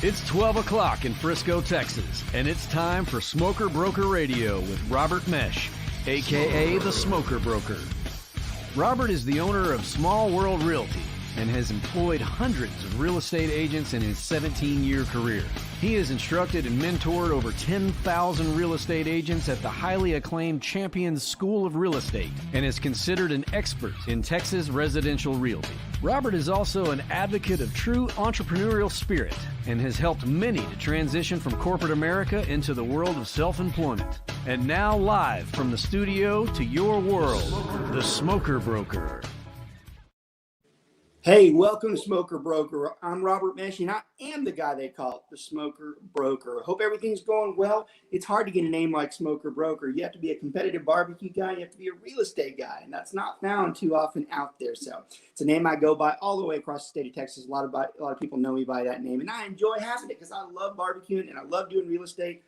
It's 12 o'clock in Frisco, Texas, and it's time for Smoker Broker Radio with Robert Mesh, a.k.a. the Smoker Broker. Robert is the owner of Small World Realty and has employed hundreds of real estate agents in his 17-year career. He has instructed and mentored over 10,000 real estate agents at the highly acclaimed Champions School of Real Estate and is considered an expert in Texas residential realty. Robert is also an advocate of true entrepreneurial spirit and has helped many to transition from corporate America into the world of self-employment. And now live from the studio to your world, the Smoker Broker. Hey, welcome to Smoker Broker. I'm Robert Mesh, and I am the guy they call the Smoker Broker. Hope everything's going well. It's hard to get a name like Smoker Broker. You have to be a competitive barbecue guy. You have to be a real estate guy, and that's not found too often out there. So it's a name I go by all the way across the state of Texas. A lot of people know me by that name, and I enjoy having it because I love barbecuing and I love doing real estate.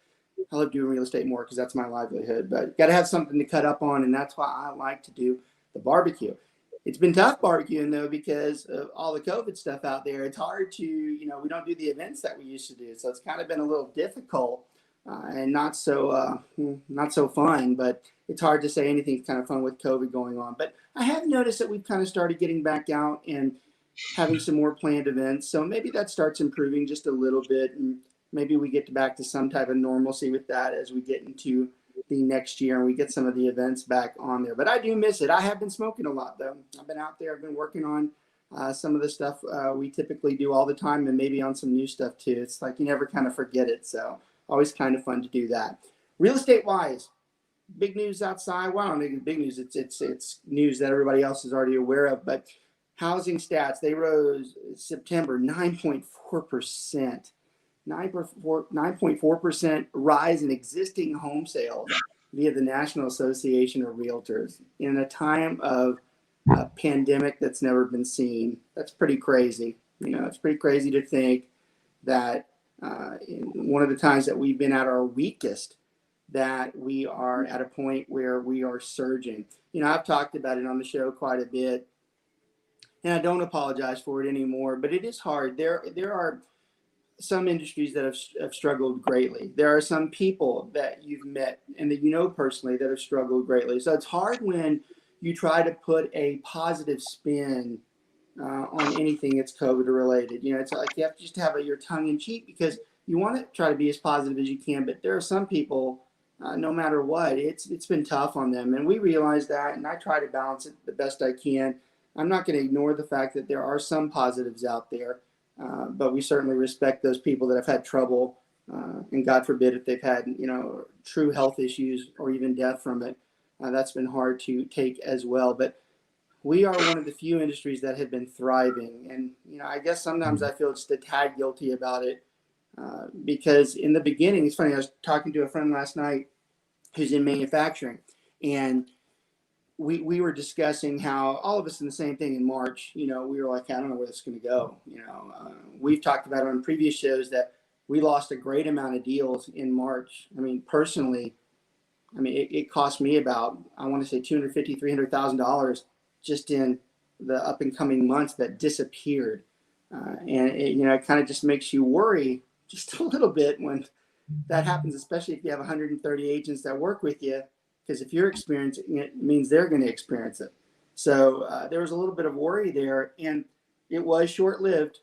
I love doing real estate more because that's my livelihood, but got to have something to cut up on, and that's why I like to do the barbecue. It's been tough barbecuing, though, because of all the COVID stuff out there. It's hard to, we don't do the events that we used to do. So it's kind of been a little difficult and not so fun. But it's hard to say anything's kind of fun with COVID going on. But I have noticed that we've kind of started getting back out and having some more planned events. So maybe that starts improving just a little bit. And maybe we get back to some type of normalcy with that as we get into the next year and we get some of the events back on there. But I do miss it. I have been smoking a lot, though. I've been out there. I've been working on some of the stuff we typically do all the time, and maybe on some new stuff too. It's like you never kind of forget it. So always kind of fun to do that. Real estate wise, big news outside. Well, I don't think it's big news. It's news that everybody else is already aware of. But housing stats, they rose September 9.4%. 9.4% rise in existing home sales via the National Association of Realtors in a time of a pandemic that's never been seen. That's pretty crazy. It's pretty crazy to think that in one of the times that we've been at our weakest, that we are at a point where we are surging. I've talked about it on the show quite a bit, and I don't apologize for it anymore, but it is hard. There are some industries that have struggled greatly. There are some people that you've met and that you know personally that have struggled greatly. So it's hard when you try to put a positive spin on anything that's COVID related. It's like you have to just have your tongue in cheek because you want to try to be as positive as you can. But there are some people, no matter what, it's been tough on them. And we realize that, and I try to balance it the best I can. I'm not going to ignore the fact that there are some positives out there. But we certainly respect those people that have had trouble, and God forbid if they've had, true health issues or even death from it. That's been hard to take as well. But we are one of the few industries that have been thriving. And, I guess sometimes I feel just a tad guilty about it because in the beginning, it's funny, I was talking to a friend last night who's in manufacturing, and we were discussing how all of us in the same thing in March, we were like, I don't know where this is going to go. We've talked about it on previous shows that we lost a great amount of deals in March. Personally, it cost me about, I want to say $250,000, $300,000 just in the up and coming months that disappeared. And it kind of just makes you worry just a little bit when that happens, especially if you have 130 agents that work with you. Because if you're experiencing it, it means they're going to experience it. So there was a little bit of worry there, and it was short-lived.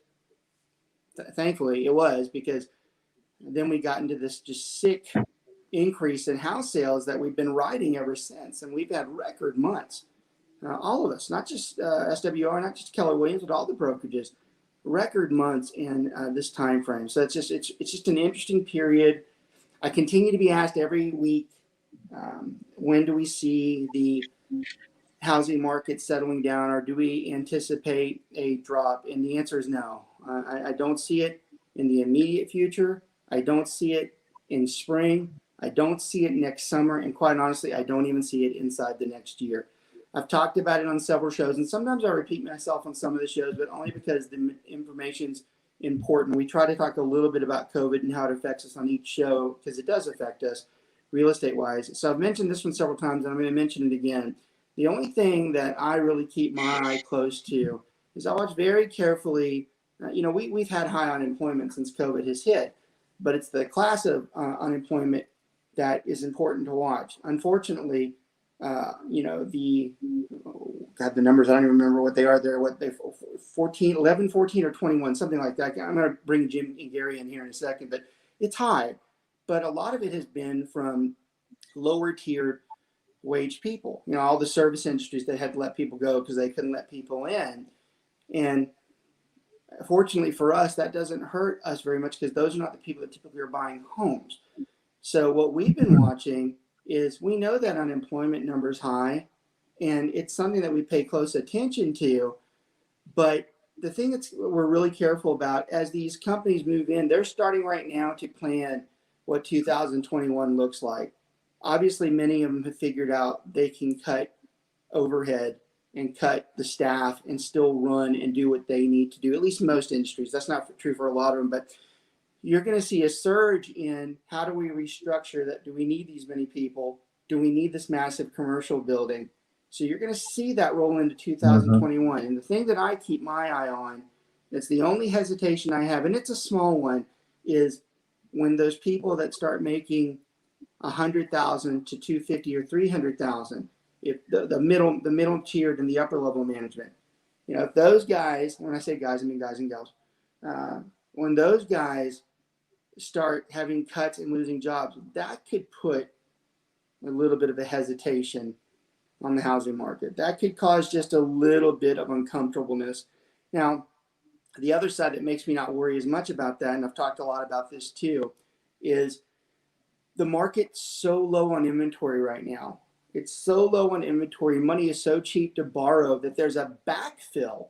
Thankfully, it was, because then we got into this just sick increase in house sales that we've been riding ever since, and we've had record months. All of us, not just SWR, not just Keller Williams, but all the brokerages, record months in this time frame. So it's just an interesting period. I continue to be asked every week, when do we see the housing market settling down, or do we anticipate a drop? And the answer is no. I don't see it in the immediate future. I don't see it in spring. I don't see it next summer. And quite honestly, I don't even see it inside the next year. I've talked about it on several shows, and sometimes I repeat myself on some of the shows, but only because the information's important. We try to talk a little bit about COVID and how it affects us on each show, because it does affect us real estate wise. So I've mentioned this one several times, and I'm going to mention it again. The only thing that I really keep my eye close to is I watch very carefully we've had high unemployment since COVID has hit, but it's the class of unemployment that is important to watch. Unfortunately, the numbers, I don't even remember what they are. They're 11, 14, or 21, something like that. I'm going to bring Jim and Gary in here in a second, but it's high. But a lot of it has been from lower tiered wage people, all the service industries that had to let people go because they couldn't let people in. And fortunately for us, that doesn't hurt us very much because those are not the people that typically are buying homes. So what we've been watching is we know that unemployment number is high, and it's something that we pay close attention to. But the thing that we're really careful about as these companies move in, they're starting right now to plan what 2021 looks like. Obviously, many of them have figured out they can cut overhead and cut the staff and still run and do what they need to do, at least in most industries. That's not true for a lot of them, but you're going to see a surge in how do we restructure that? Do we need these many people? Do we need this massive commercial building? So you're going to see that roll into 2021. And the thing that I keep my eye on, it's the only hesitation I have, and it's a small one, is when those people that start making 100,000 to 250 or 300,000, if the middle tiered and the upper level management, if those guys, when I say guys, I mean guys and gals, when those guys start having cuts and losing jobs, that could put a little bit of a hesitation on the housing market. That could cause just a little bit of uncomfortableness. Now, the other side that makes me not worry as much about that, and I've talked a lot about this too, is the market's so low on inventory right now. It's so low on inventory. Money is so cheap to borrow that there's a backfill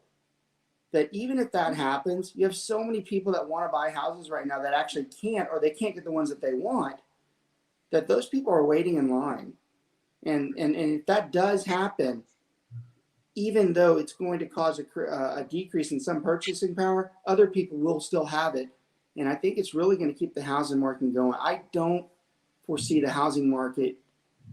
that even if that happens, you have so many people that want to buy houses right now that actually can't, or they can't get the ones that they want, that those people are waiting in line. And if that does happen, even though it's going to cause a decrease in some purchasing power, other people will still have it. And I think it's really going to keep the housing market going. I don't foresee the housing market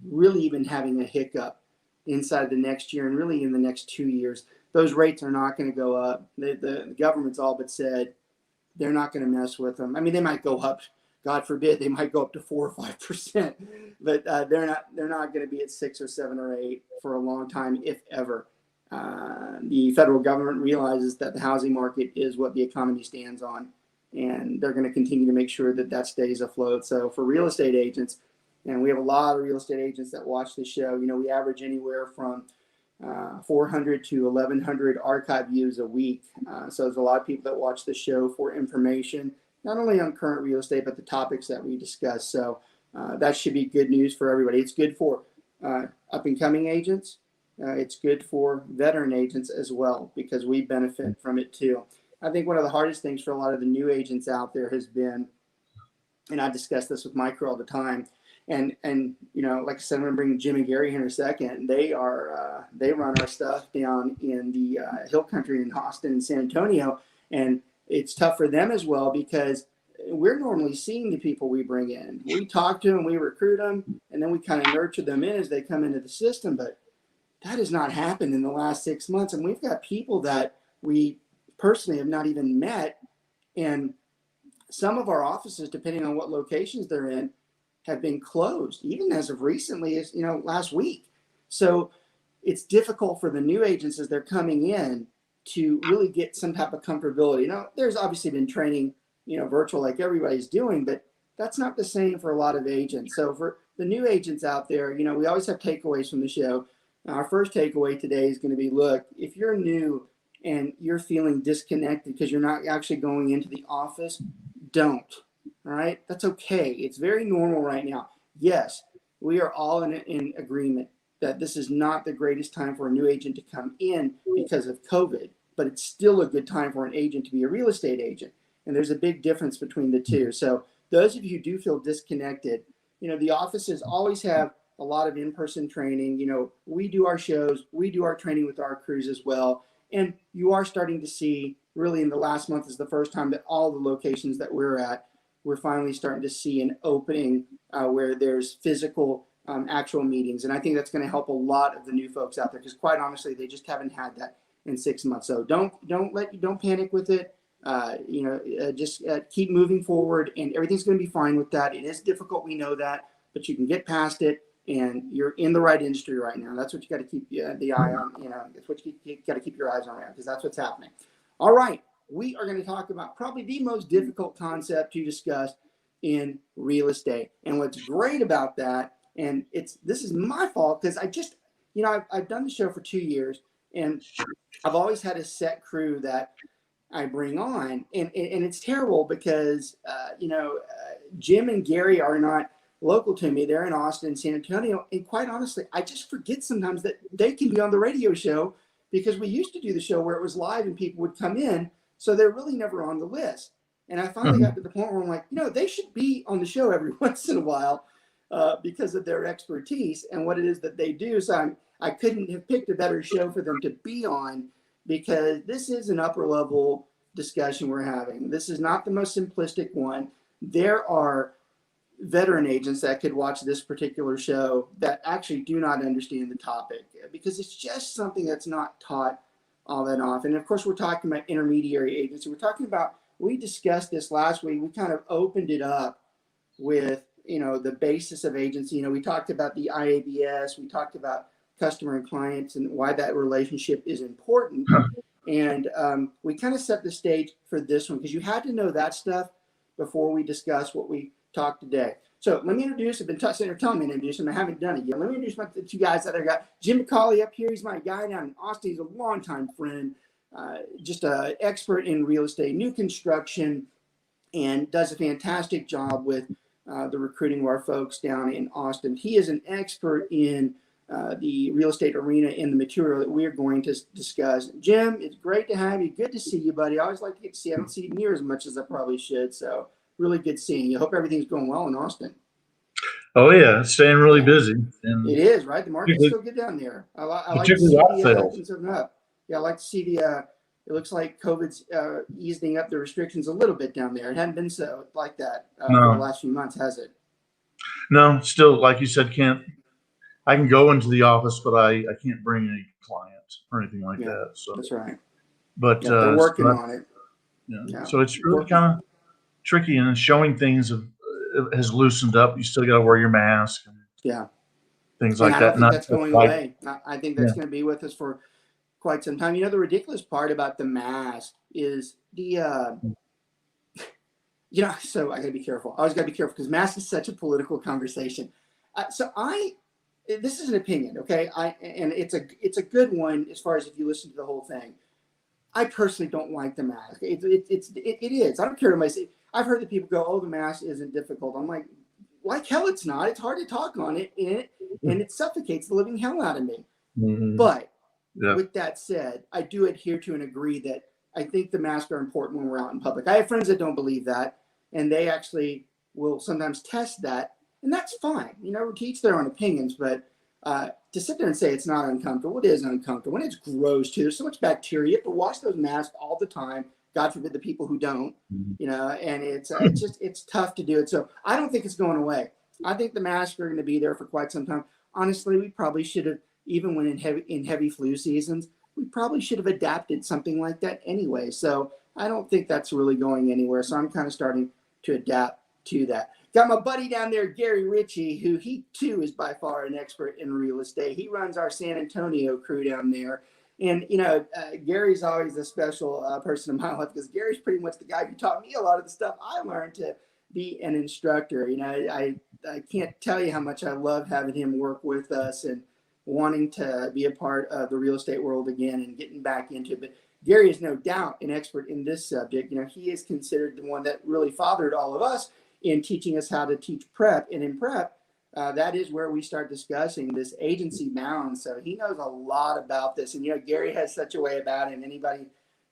really even having a hiccup inside the next year and really in the next 2 years. Those rates are not going to go up. The government's all but said they're not going to mess with them. I mean, they might go up. God forbid, they might go up to 4 or 5%, but they're not going to be at 6 or 7 or 8 for a long time, if ever. The federal government realizes that the housing market is what the economy stands on, and they're going to continue to make sure that that stays afloat. So for real estate agents, and we have a lot of real estate agents that watch the show, we average anywhere from 400 to 1,100 archive views a week. So there's a lot of people that watch the show for information, not only on current real estate, but the topics that we discuss. So that should be good news for everybody. It's good for up and coming agents. It's good for veteran agents as well, because we benefit from it too. I think one of the hardest things for a lot of the new agents out there has been, and I discuss this with my crew all the time, and like I said, I'm going to bring Jim and Gary here in a second. They run our stuff down in the Hill Country in Austin and San Antonio, and it's tough for them as well because we're normally seeing the people we bring in. We talk to them, we recruit them, and then we kind of nurture them in as they come into the system. But that has not happened in the last 6 months, and we've got people that we personally have not even met, and some of our offices, depending on what locations they're in, have been closed, even as of recently as last week. So it's difficult for the new agents as they're coming in to really get some type of comfortability. There's obviously been training, virtual like everybody's doing, but that's not the same for a lot of agents. So for the new agents out there, we always have takeaways from the show. Our first takeaway today is going to be, look, if you're new and you're feeling disconnected because you're not actually going into the office, don't. All right? That's okay. It's very normal right now. Yes, we are all in agreement that this is not the greatest time for a new agent to come in because of COVID, but it's still a good time for an agent to be a real estate agent. And there's a big difference between the two. So those of you who do feel disconnected, the offices always have a lot of in-person training. We do our shows, we do our training with our crews as well. And you are starting to see, really in the last month is the first time that all the locations that we're at, we're finally starting to see an opening where there's physical actual meetings. And I think that's going to help a lot of the new folks out there, because quite honestly, they just haven't had that in 6 months. So don't panic with it. just keep moving forward, and everything's going to be fine with that. It is difficult, we know that, but you can get past it, and you're in the right industry right now. That's what you got to keep the eye on. That's what you got to keep your eyes on, because that's what's happening. All right, we are going to talk about probably the most difficult concept to discuss in real estate, and what's great about that, and this is my fault because I've done the show for 2 years, and I've always had a set crew that I bring on, and it's terrible because Jim and Gary are not local to me. They're in Austin, San Antonio, and quite honestly, I just forget sometimes that they can be on the radio show, because we used to do the show where it was live and people would come in, so they're really never on the list. And I finally got to the point where I'm like, they should be on the show every once in a while because of their expertise and what it is that they do. So I couldn't have picked a better show for them to be on, because this is an upper level discussion we're having. This is not the most simplistic one. There are veteran agents that could watch this particular show that actually do not understand the topic, because it's just something that's not taught all that often. And of course, we're talking about intermediary agents. We discussed this last week. We kind of opened it up with, the basis of agency. We talked about the IABS. We talked about customer and clients and why that relationship is important. And we kind of set the stage for this one, because you had to know that stuff before we discuss what we talked today. So let me introduce, I've been telling me to introduce him. I haven't done it yet. Let me introduce the two guys that I got. Jim McCauley up here. He's my guy down in Austin. He's a longtime friend, just an expert in real estate, new construction, and does a fantastic job with the recruiting of our folks down in Austin. He is an expert in the real estate arena and the material that we're going to discuss. Jim, it's great to have you. Good to see you, buddy. I always like to get to see you. I don't see you near as much as I probably should. So really good seeing you. Hope everything's going well in Austin. Oh yeah, it's staying really busy. And it is, right? The market's still good down there. I like to see things open up. Yeah, I like to see it looks like COVID's easing up the restrictions a little bit down there. It hadn't been so like that for the last few months, has it? No, still, like you said, I can go into the office, but I can't bring any clients or anything like that. So that's right. But they're working on it. Yeah. So it's really kind of tricky, and showing things has loosened up. You still got to wear your mask. And things like that. I don't think that's going away. I think that's going to be with us for quite some time. The ridiculous part about the mask is so I got to be careful. I always got to be careful, because mask is such a political conversation. This is an opinion, okay? And it's a good one as far as if you listen to the whole thing. I personally don't like the mask. It is. I don't care what I say. I've heard that people go, "Oh, the mask isn't difficult." I'm like hell, it's not. It's hard to talk on it, and it suffocates the living hell out of me. Mm-hmm. But with that said, I do adhere to and agree that I think the masks are important when we're out in public. I have friends that don't believe that, and they actually will sometimes test that, and that's fine. To each their own opinions, but to sit there and say it's not uncomfortable, it is uncomfortable, and it's gross too. There's so much bacteria. You have to wash those masks all the time. God forbid the people who don't, and it's tough to do it. So I don't think it's going away. I think the masks are going to be there for quite some time. Honestly, we probably should have, even when in heavy flu seasons, we probably should have adapted something like that anyway. So I don't think that's really going anywhere. So I'm kind of starting to adapt to that. Got my buddy down there, Gary Ritchie, who he too is by far an expert in real estate. He runs our San Antonio crew down there. And, Gary's always a special person in my life, because Gary's pretty much the guy who taught me a lot of the stuff I learned to be an instructor. I can't tell you how much I love having him work with us and wanting to be a part of the real estate world again and getting back into it. But Gary is no doubt an expert in this subject. He is considered the one that really fathered all of us in teaching us how to teach prep. And in prep, that is where we start discussing this agency bound. So he knows a lot about this. And, Gary has such a way about him. Anybody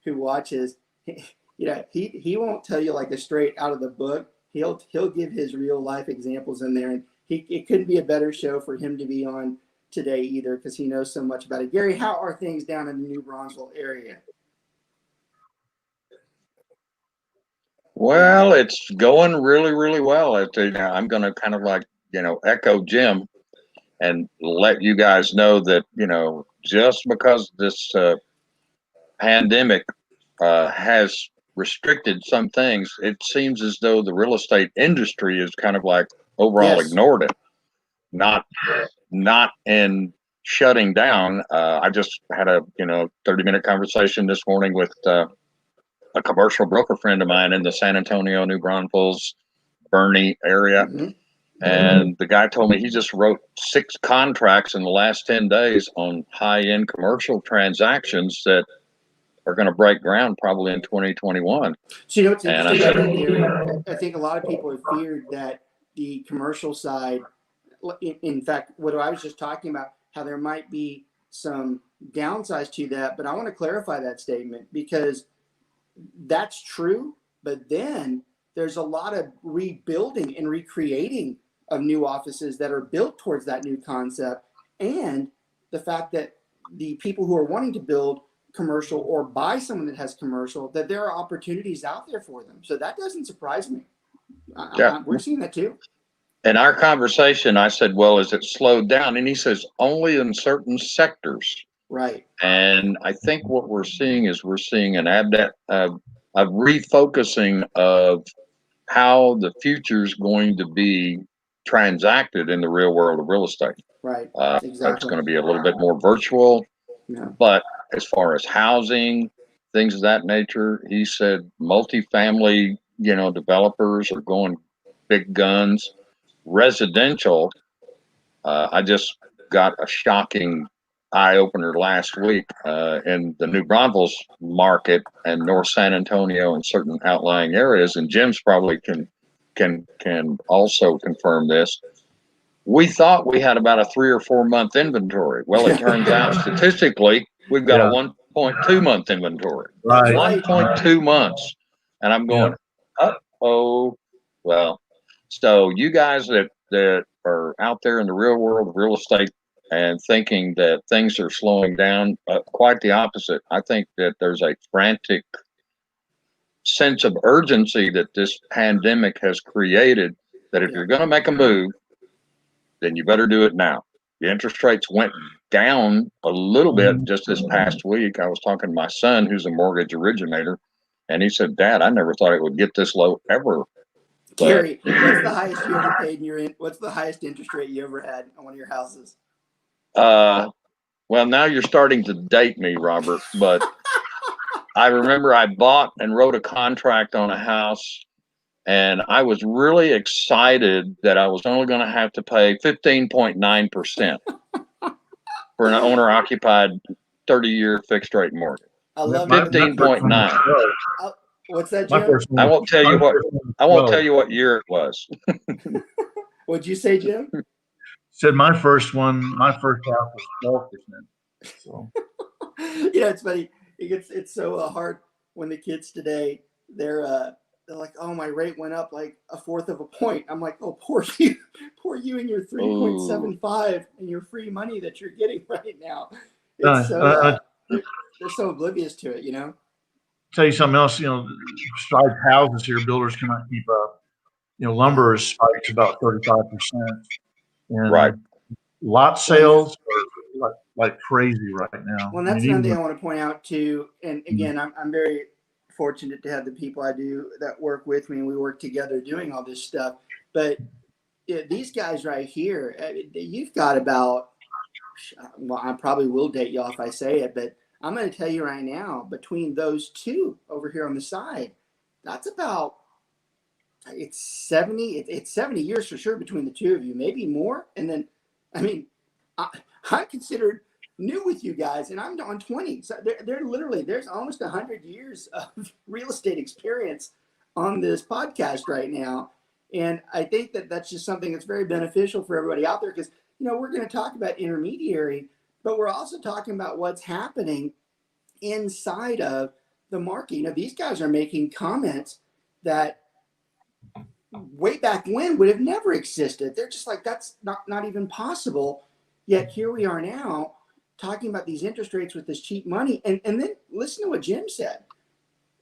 who watches, he won't tell you like a straight out of the book. He'll give his real life examples in there. And it couldn't be a better show for him to be on today either, because he knows so much about it. Gary, how are things down in the New Bronzeville area? Well, it's going really, really well. I'm going to kind of echo Jim and let you guys know that, just because this pandemic has restricted some things, it seems as though the real estate industry is kind of like overall Yes. ignored it. Not in shutting down. I just had a 30-minute conversation this morning with a commercial broker friend of mine in the San Antonio, New Braunfels, Bernie area. Mm-hmm. And the guy told me he just wrote 6 contracts in the last 10 days on high-end commercial transactions that are going to break ground probably in 2021. So you know what's And I interesting said, about that, I think a lot of people have feared that the commercial side, in fact, what I was just talking about, how there might be some downsides to that, but I want to clarify that statement because that's true, but then there's a lot of rebuilding and recreating of new offices that are built towards that new concept, and the fact that the people who are wanting to build commercial or buy someone that has commercial, that there are opportunities out there for them. So that doesn't surprise me. We're seeing that too. In our conversation, I said, well, is it slowed down? And he says, only in certain sectors. Right. And I think what we're seeing is a refocusing of how the future is going to be transacted in the real world of real estate. Right. It's going to be a little bit more virtual, but as far as housing, things of that nature, he said multifamily, developers are going big guns. Residential, I just got a shocking eye opener last week in the New Braunfels market and North San Antonio and certain outlying areas, and Jim's probably can also confirm this. We thought we had about a 3 or 4 month inventory. Well, it turns out statistically we've got a 1.2 month inventory. Right. 1.2 months, and I'm going, uh-oh. Well, so you guys that are out there in the real world of real estate and thinking that things are slowing down, quite the opposite. I think that there's a frantic sense of urgency that this pandemic has created, that if you're going to make a move, then you better do it now. The interest rates went down a little bit just this past week. I was talking to my son, who's a mortgage originator, and he said, Dad, I never thought it would get this low ever. Gary, what's the highest you ever paid what's the highest interest rate you ever had on one of your houses? Well, now you're starting to date me, Robert, but I remember I bought and wrote a contract on a house, and I was really excited that I was only going to have to pay 15.9% for an owner-occupied 30-year fixed-rate mortgage. I love 15.9. What's that, Jim? I won't tell you what. I won't tell you what year it was. What'd you say, Jim? Said my first house was 12%. So. It's funny. It's so hard when the kids today they're like, oh, my rate went up like 1/4 of a point. I'm like, oh, poor you and your 3.75 and your free money that you're getting right now. It's they're so oblivious to it, Tell you something else, striped houses here, builders cannot keep up. Lumber is spiked about 35%. And right. Lot sales are like crazy right now. Well, that's another thing I want to point out too. And again, I'm very fortunate to have the people I do that work with me, and we work together doing all this stuff. But these guys right here, you've got about, well, I probably will date you if I say it, but I'm going to tell you right now, between those two over here on the side, that's about, it's 70 years for sure between the two of you, maybe more. And then, I mean, I'm considered new with you guys, and I'm on 20. So they're literally, there's almost 100 years of real estate experience on this podcast right now. And I think that that's just something that's very beneficial for everybody out there, because, we're going to talk about intermediary, but we're also talking about what's happening inside of the market. These guys are making comments that way back when would have never existed. They're just like, that's not even possible. Yet here we are now talking about these interest rates with this cheap money. And then listen to what Jim said.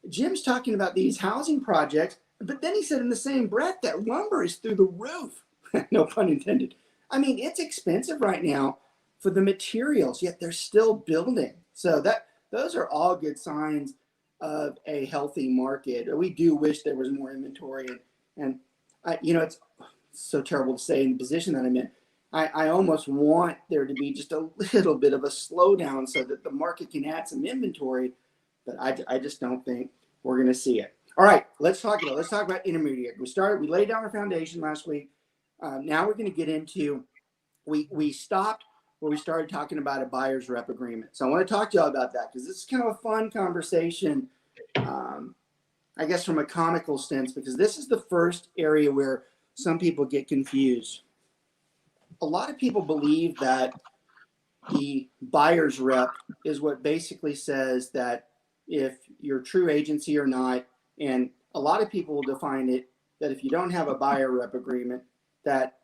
Jim's talking about these housing projects, but then he said in the same breath that lumber is through the roof. No pun intended. I mean, it's expensive right now for the materials, yet they're still building. So those are all good signs of a healthy market. We do wish there was more inventory, and it's so terrible to say in the position that I'm in. I almost want there to be just a little bit of a slowdown so that the market can add some inventory, but I just don't think we're going to see it. All right, let's talk about intermediary. We laid down our foundation last week. Now we're going to get into, we stopped where we started talking about a buyer's rep agreement. So I want to talk to y'all about that because this is kind of a fun conversation, I guess from a comical sense, because this is the first area where some people get confused. A lot of people believe that the buyer's rep is what basically says that if you're a true agency or not, and a lot of people will define it that if you don't have a buyer rep agreement, that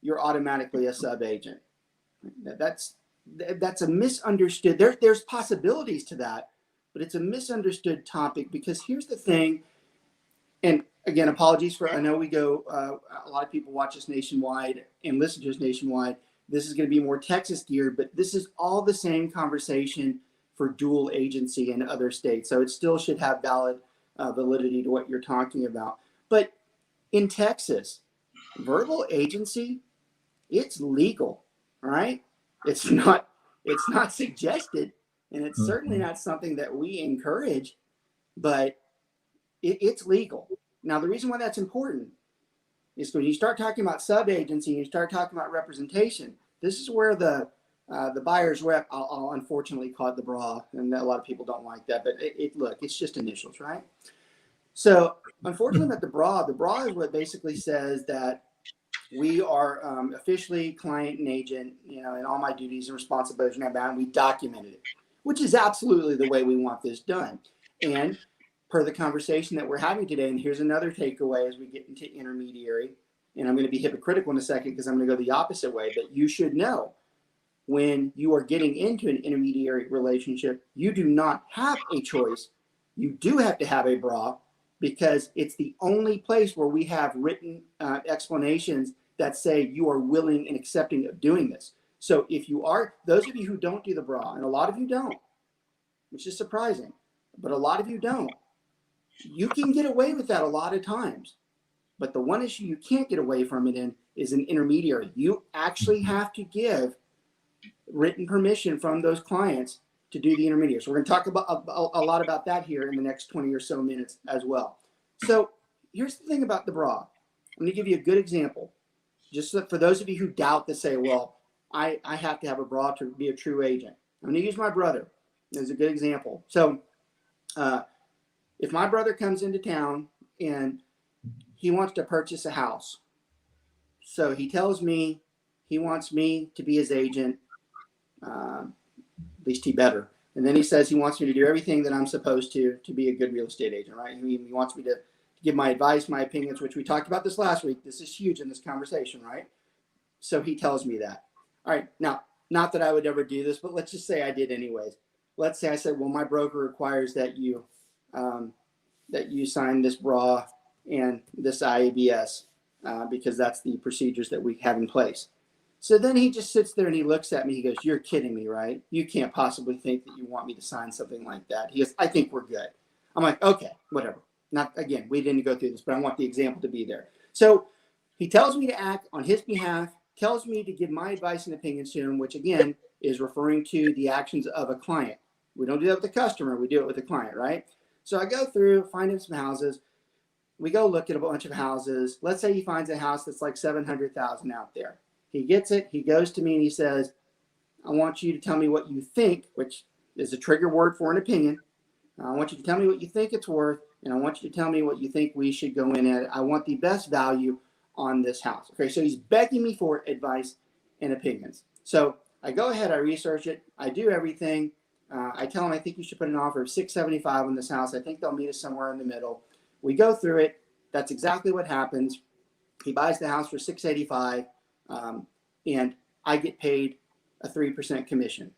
you're automatically a sub-agent. That's a misunderstood. There's possibilities to that, but it's a misunderstood topic because here's the thing. And again, apologies for, I know we go, a lot of people watch us nationwide and listen to us nationwide. This is going to be more Texas geared, but this is all the same conversation for dual agency in other states. So it still should have valid validity to what you're talking about. But in Texas, verbal agency, it's legal, all right? It's not suggested, and it's certainly not something that we encourage, but it's legal. Now, the reason why that's important is when you start talking about sub-agency, you start talking about representation, this is where the buyer's rep, I'll unfortunately call it the bra, and a lot of people don't like that, but look, it's just initials, right? So unfortunately, about the bra is what basically says that we are officially client and agent, in all my duties and responsibilities, and we documented it, which is absolutely the way we want this done. And per the conversation that we're having today, and here's another takeaway as we get into intermediary, and I'm going to be hypocritical in a second because I'm going to go the opposite way, but you should know when you are getting into an intermediary relationship, you do not have a choice. You do have to have a bra because it's the only place where we have written explanations that say you are willing and accepting of doing this. So if you are, those of you who don't do the bra, and a lot of you don't, which is surprising, but a lot of you don't, you can get away with that a lot of times. But the one issue you can't get away from it in is an intermediary. You actually have to give written permission from those clients to do the intermediary. So we're going to talk about a lot about that here in the next 20 or so minutes as well. So here's the thing about the bra. I'm going to give you a good example. Just for those of you who doubt that say, well, I have to have a bra to be a true agent. I'm going to use my brother as a good example. So if my brother comes into town and he wants to purchase a house, so he tells me he wants me to be his agent, at least he better. And then he says he wants me to do everything that I'm supposed to be a good real estate agent, right? He wants me to give my advice, my opinions, which we talked about this last week. This is huge in this conversation, right? So he tells me that. All right, now, not that I would ever do this, but let's just say I did anyways. Let's say I said, well, my broker requires that you sign this bra and this IABS because that's the procedures that we have in place. So then he just sits there and he looks at me. He goes, you're kidding me, right? You can't possibly think that you want me to sign something like that. He goes, I think we're good. I'm like, okay, whatever. Not again, we didn't go through this, but I want the example to be there. So he tells me to act on his behalf, tells me to give my advice and opinions to him, which again is referring to the actions of a client. We don't do that with the customer. We do it with the client, right? So I go through, find him some houses. We go look at a bunch of houses. Let's say he finds a house that's like $700,000 out there. He gets it. He goes to me and he says, I want you to tell me what you think, which is a trigger word for an opinion. I want you to tell me what you think it's worth, and I want you to tell me what you think we should go in at. I want the best value on this house. Okay, so he's begging me for advice and opinions. So I go ahead, I research it, I do everything. I tell him I think you should put an offer of $675 on this house. I think they'll meet us somewhere in the middle. We go through it. That's exactly what happens. He buys the house for $685, and I get paid a 3% commission.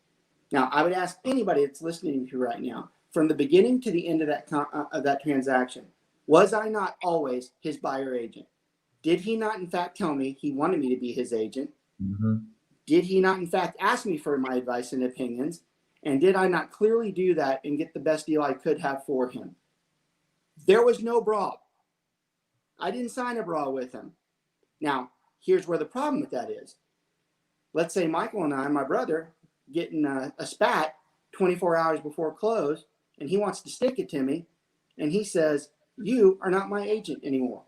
Now, I would ask anybody that's listening to right now, from the beginning to the end of that transaction, was I not always his buyer agent? Did he not, in fact, tell me he wanted me to be his agent? Mm-hmm. Did he not, in fact, ask me for my advice and opinions? And did I not clearly do that and get the best deal I could have for him? There was no bra. I didn't sign a bra with him. Now, here's where the problem with that is. Let's say Michael and I, my brother, getting a spat 24 hours before close, and he wants to stick it to me, and he says, you are not my agent anymore.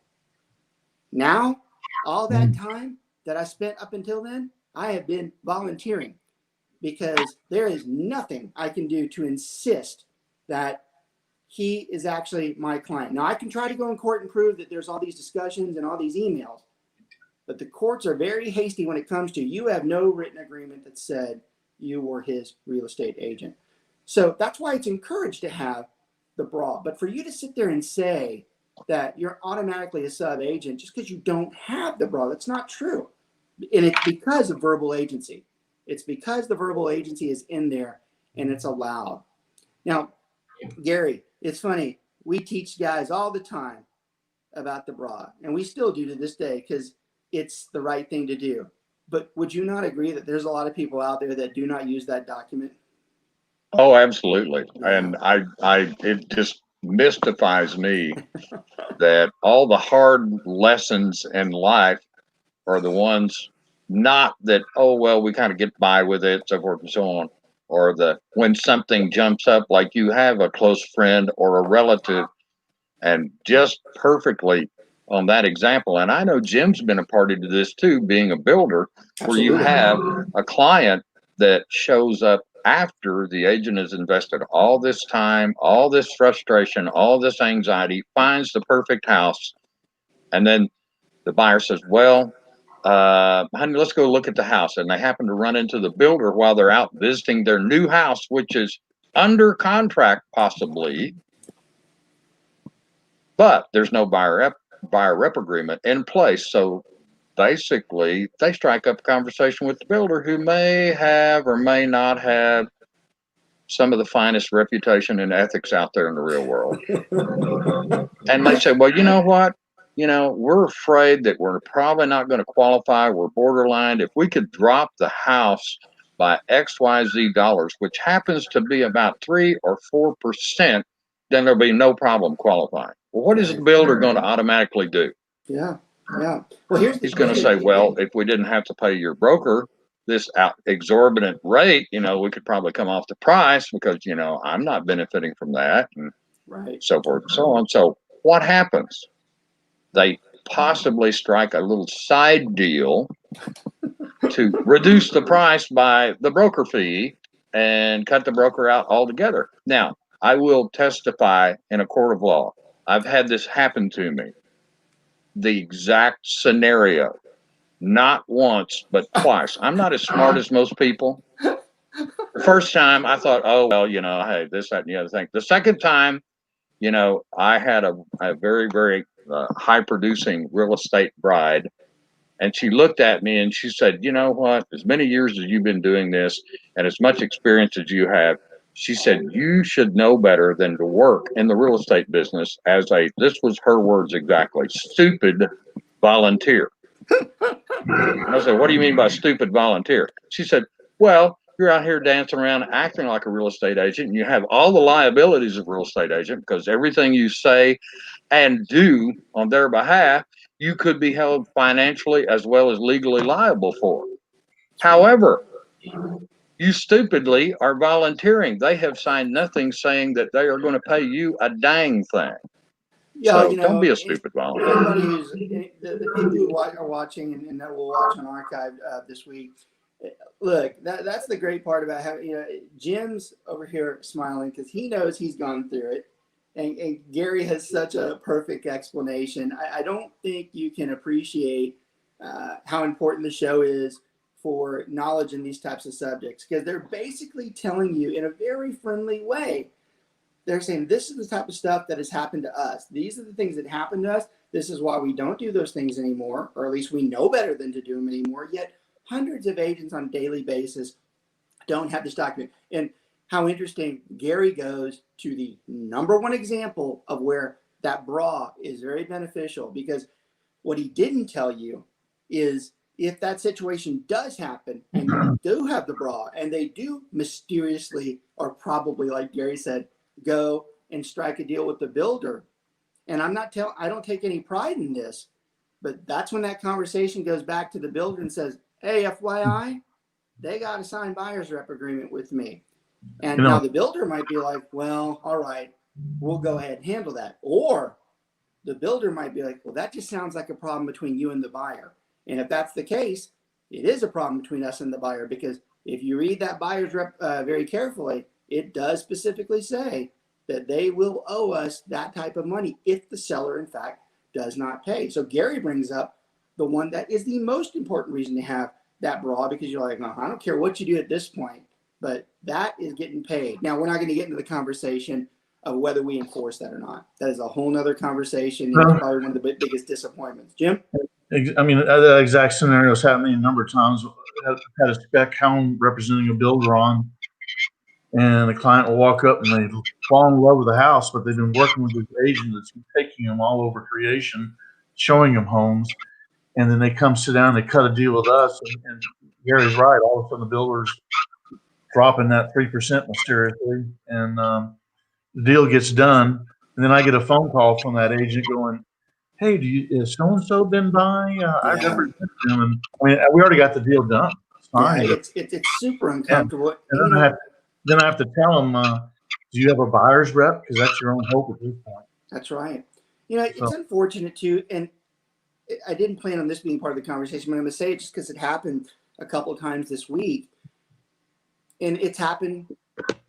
Now, all that time that I spent up until then, I have been volunteering, because there is nothing I can do to insist that he is actually my client. Now, I can try to go in court and prove that there's all these discussions and all these emails, but the courts are very hasty when it comes to, you have no written agreement that said you were his real estate agent. So that's why it's encouraged to have the bra. But for you to sit there and say that you're automatically a sub agent just because you don't have the bra, that's not true. And it's because of verbal agency. It's because the verbal agency is in there and it's allowed. Now, Gary, it's funny. We teach guys all the time about the bra, and we still do to this day because it's the right thing to do. But would you not agree that there's a lot of people out there that do not use that document? Oh, absolutely. Yeah. And it just mystifies me that all the hard lessons in life are the ones, not that, oh, well, we kind of get by with it, so forth and so on, or when something jumps up, like you have a close friend or a relative, and just perfectly on that example. And I know Jim's been a party to this too, being a builder, where you have a client that shows up after the agent has invested all this time, all this frustration, all this anxiety, finds the perfect house, and then the buyer says, well, honey, let's go look at the house. And they happen to run into the builder while they're out visiting their new house, which is under contract possibly, but there's no buyer rep agreement in place. So basically, they strike up a conversation with the builder, who may have or may not have some of the finest reputation and ethics out there in the real world. And they say, well, you know what? We're afraid that we're probably not going to qualify. We're borderline. If we could drop the house by XYZ dollars, which happens to be about 3 or 4%, then there'll be no problem qualifying. Well, what is the builder going to automatically do? Yeah. Well, he's going to say, well, if we didn't have to pay your broker this exorbitant rate, we could probably come off the price, because, I'm not benefiting from that, and so forth and so on. So what happens? They possibly strike a little side deal to reduce the price by the broker fee and cut the broker out altogether. Now, I will testify in a court of law. I've had this happen to me. The exact scenario, not once, but twice. I'm not as smart as most people. The first time I thought, oh, well, hey, this, that, and the other thing. The second time, I had a very, very high producing real estate bride, and she looked at me and she said, you know what, as many years as you've been doing this and as much experience as you have, she said, you should know better than to work in the real estate business as this was her words exactly, stupid volunteer. And I said, what do you mean by stupid volunteer? She said, well, you're out here dancing around acting like a real estate agent, and you have all the liabilities of a real estate agent, because everything you say and do on their behalf, you could be held financially as well as legally liable for. However, you stupidly are volunteering. They have signed nothing saying that they are going to pay you a dang thing. Yeah, so don't be a stupid volunteer. Everybody the people who are watching and that will watch on archive this week, look, that's the great part about having, Jim's over here smiling because he knows he's gone through it. And Gary has such a perfect explanation. I don't think you can appreciate how important the show is for knowledge in these types of subjects, because they're basically telling you in a very friendly way. They're saying, this is the type of stuff that has happened to us. These are the things that happened to us. This is why we don't do those things anymore, or at least we know better than to do them anymore. Yet hundreds of agents on a daily basis don't have this document. And how interesting, Gary goes to the number one example of where that bra is very beneficial, because what he didn't tell you is if that situation does happen and you do have the bra and they do mysteriously or probably, like Gary said, go and strike a deal with the builder, and I don't take any pride in this, but that's when that conversation goes back to the builder and says, hey, FYI, they got a signed buyer's rep agreement with me. And now the builder might be like, well, all right, we'll go ahead and handle that. Or the builder might be like, well, that just sounds like a problem between you and the buyer. And if that's the case, it is a problem between us and the buyer, because if you read that buyer's rep very carefully, it does specifically say that they will owe us that type of money if the seller, in fact, does not pay. So Gary brings up the one that is the most important reason to have that bra, because you're like, no, I don't care what you do at this point, but that is getting paid. Now, we're not going to get into the conversation of whether we enforce that or not. That is a whole nother conversation. And it's probably one of the biggest disappointments. Jim? I mean, the exact scenario is happening a number of times. I've had a spec hound representing a builder on, and the client will walk up and they fall in love with the house, but they've been working with this agent that's been taking them all over creation, showing them homes, and then they come sit down, they cut a deal with us, and Gary's right. All of a sudden, the builder's dropping that 3% mysteriously, and the deal gets done, and then I get a phone call from that agent going, hey, is so-and-so been by? I've never seen them. And I mean, we already got the deal done. It's fine. Yeah, it's super uncomfortable. And then I have to tell them, do you have a buyer's rep? Because that's your own hope at this point. That's right. It's unfortunate too, and I didn't plan on this being part of the conversation, but I'm going to say it just because it happened a couple of times this week. And it's happened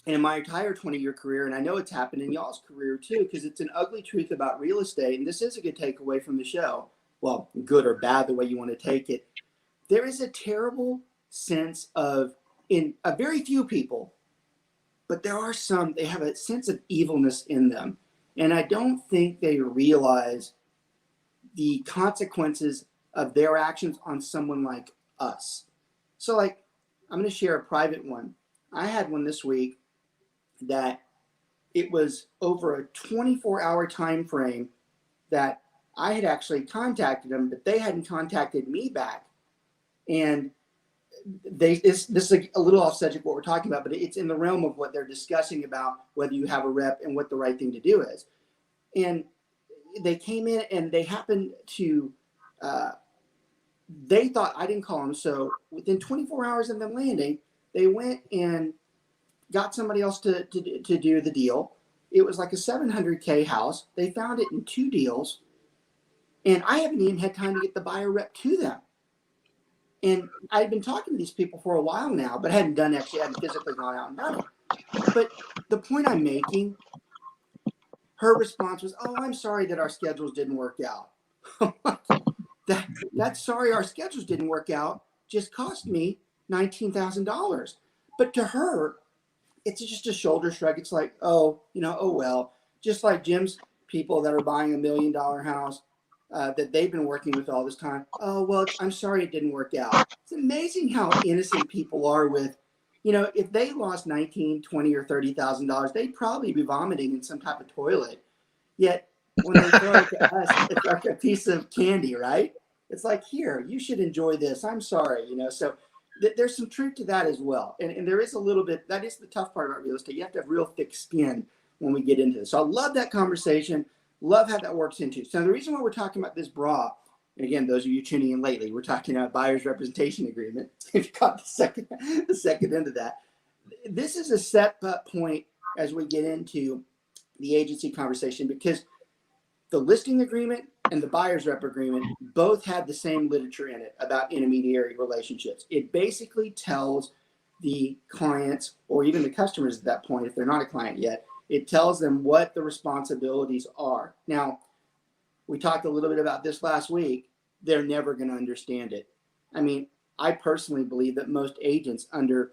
in my entire 20-year career, and I know it's happened in y'all's career too, because it's an ugly truth about real estate. And this is a good takeaway from the show. Well, good or bad, the way you want to take it. There is a terrible sense of, in a very few people, but there are some, they have a sense of evilness in them. And I don't think they realize the consequences of their actions on someone like us. So, like, I'm going to share a private one. I had one this week that it was over a 24-hour time frame that I had actually contacted them, but they hadn't contacted me back. And this is a little off subject what we're talking about, but it's in the realm of what they're discussing about whether you have a rep and what the right thing to do is. And they came in and they happened to, they thought I didn't call them. So within 24 hours of them landing, they went and got somebody else to do the deal. It was like a $700K house. They found it in 2 deals. And I haven't even had time to get the buyer rep to them. And I've been talking to these people for a while now, but I hadn't physically gone out and done it. But the point I'm making, her response was, oh, I'm sorry that our schedules didn't work out. That sorry our schedules didn't work out just cost me $19,000. But to her, it's just a shoulder shrug. It's like, oh well. Just like Jim's people that are buying $1 million house that they've been working with all this time. Oh, well, I'm sorry it didn't work out. It's amazing how innocent people are with, if they lost $19,000, $20,000 or $30,000, they'd probably be vomiting in some type of toilet. Yet when they throw it to us, it's like a piece of candy, right? It's like, here, you should enjoy this. I'm sorry, So there's some truth to that as well. And there is a little bit, that is the tough part about real estate. You have to have real thick skin when we get into this. So I love that conversation. Love how that works into. So the reason why we're talking about this bra, and again, those of you tuning in lately, we're talking about buyer's representation agreement. If you caught the second end of that, this is a set point as we get into the agency conversation, because the listing agreement and the buyer's rep agreement both had the same literature in it about intermediary relationships. It basically tells the clients, or even the customers at that point, if they're not a client yet, it tells them what the responsibilities are. Now, we talked a little bit about this last week. They're never going to understand it. I mean, I personally believe that most agents under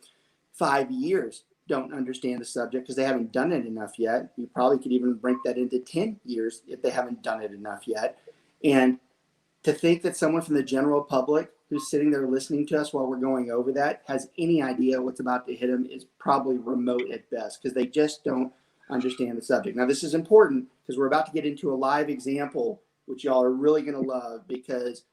5 years don't understand the subject because they haven't done it enough yet. You probably could even break that into 10 years if they haven't done it enough yet. And to think that someone from the general public who's sitting there listening to us while we're going over that has any idea what's about to hit them is probably remote at best, because they just don't understand the subject. Now, this is important because we're about to get into a live example, which y'all are really going to love, because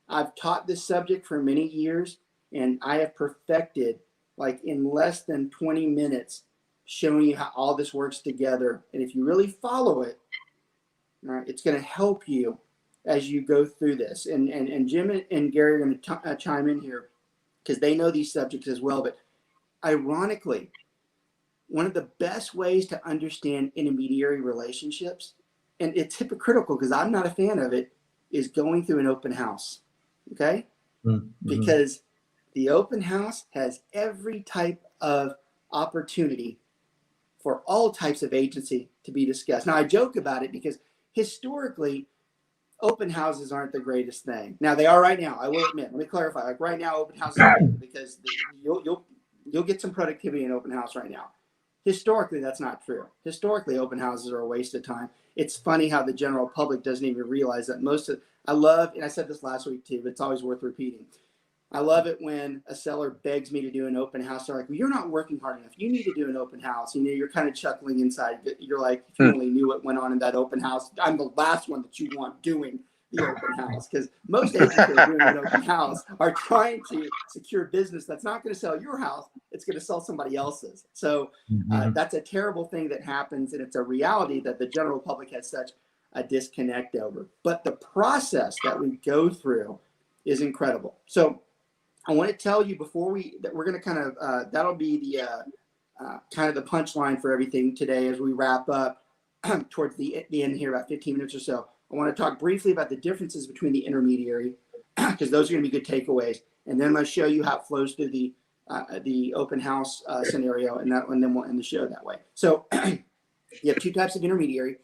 I've taught this subject for many years, and I have perfected, like in less than 20 minutes, showing you how all this works together. And if you really follow it, right, it's going to help you as you go through this. And Jim and Gary are going to chime in here because they know these subjects as well. But ironically, one of the best ways to understand intermediary relationships, and it's hypocritical because I'm not a fan of it, is going through an open house. Okay? Mm-hmm. Because the open house has every type of opportunity for all types of agency to be discussed. Now, I joke about it because historically, open houses aren't the greatest thing. Now, they are right now. I will admit. Let me clarify. Like right now, open houses are good because you'll get some productivity in open house right now. Historically, that's not true. Historically, open houses are a waste of time. It's funny how the general public doesn't even realize that I love, and I said this last week too, but it's always worth repeating. I love it when a seller begs me to do an open house. They're like, well, you're not working hard enough. You need to do an open house. You know, you're kind of chuckling inside. You're like, if you only knew what went on in that open house, I'm the last one that you want doing the open house. Because most agents that are doing an open house are trying to secure business that's not going to sell your house. It's going to sell somebody else's. So that's a terrible thing that happens. And it's a reality that the general public has such a disconnect over. But the process that we go through is incredible. So I want to tell you that we're going to kind of, that'll be the kind of the punchline for everything today as we wrap up towards the end here, about 15 minutes or so. I want to talk briefly about the differences between the intermediary, because those are going to be good takeaways. And then I'm going to show you how it flows through the open house scenario, and then we'll end the show that way. So you have two types of intermediary.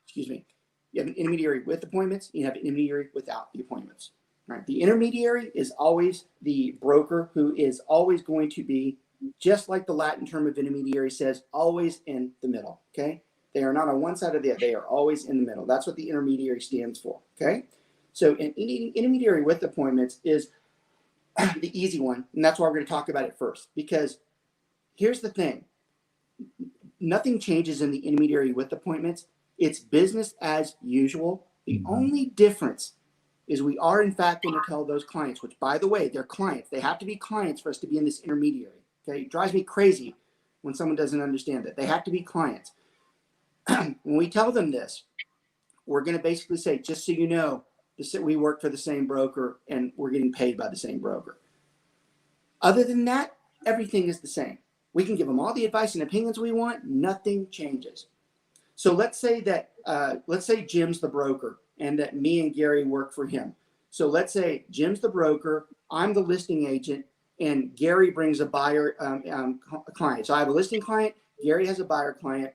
Excuse me. You have an intermediary with appointments. You have an intermediary without the appointments. Right. The intermediary is always the broker who is always going to be, just like the Latin term of intermediary says, always in the middle. Okay. They are not on one side or the other. They are always in the middle. That's what the intermediary stands for. Okay. So an intermediary with appointments is the easy one. And that's why we're going to talk about it first, because here's the thing. Nothing changes in the intermediary with appointments. It's business as usual. The only difference is we are in fact going to tell those clients, which by the way, they're clients. They have to be clients for us to be in this intermediary. Okay. It drives me crazy when someone doesn't understand that. They have to be clients. When we tell them this, we're going to basically say, just so you know, we work for the same broker and we're getting paid by the same broker. Other than that, everything is the same. We can give them all the advice and opinions we want. Nothing changes. So let's say Jim's the broker and that me and Gary work for him. So let's say Jim's the broker, I'm the listing agent, and Gary brings a buyer client. So I have a listing client, Gary has a buyer client.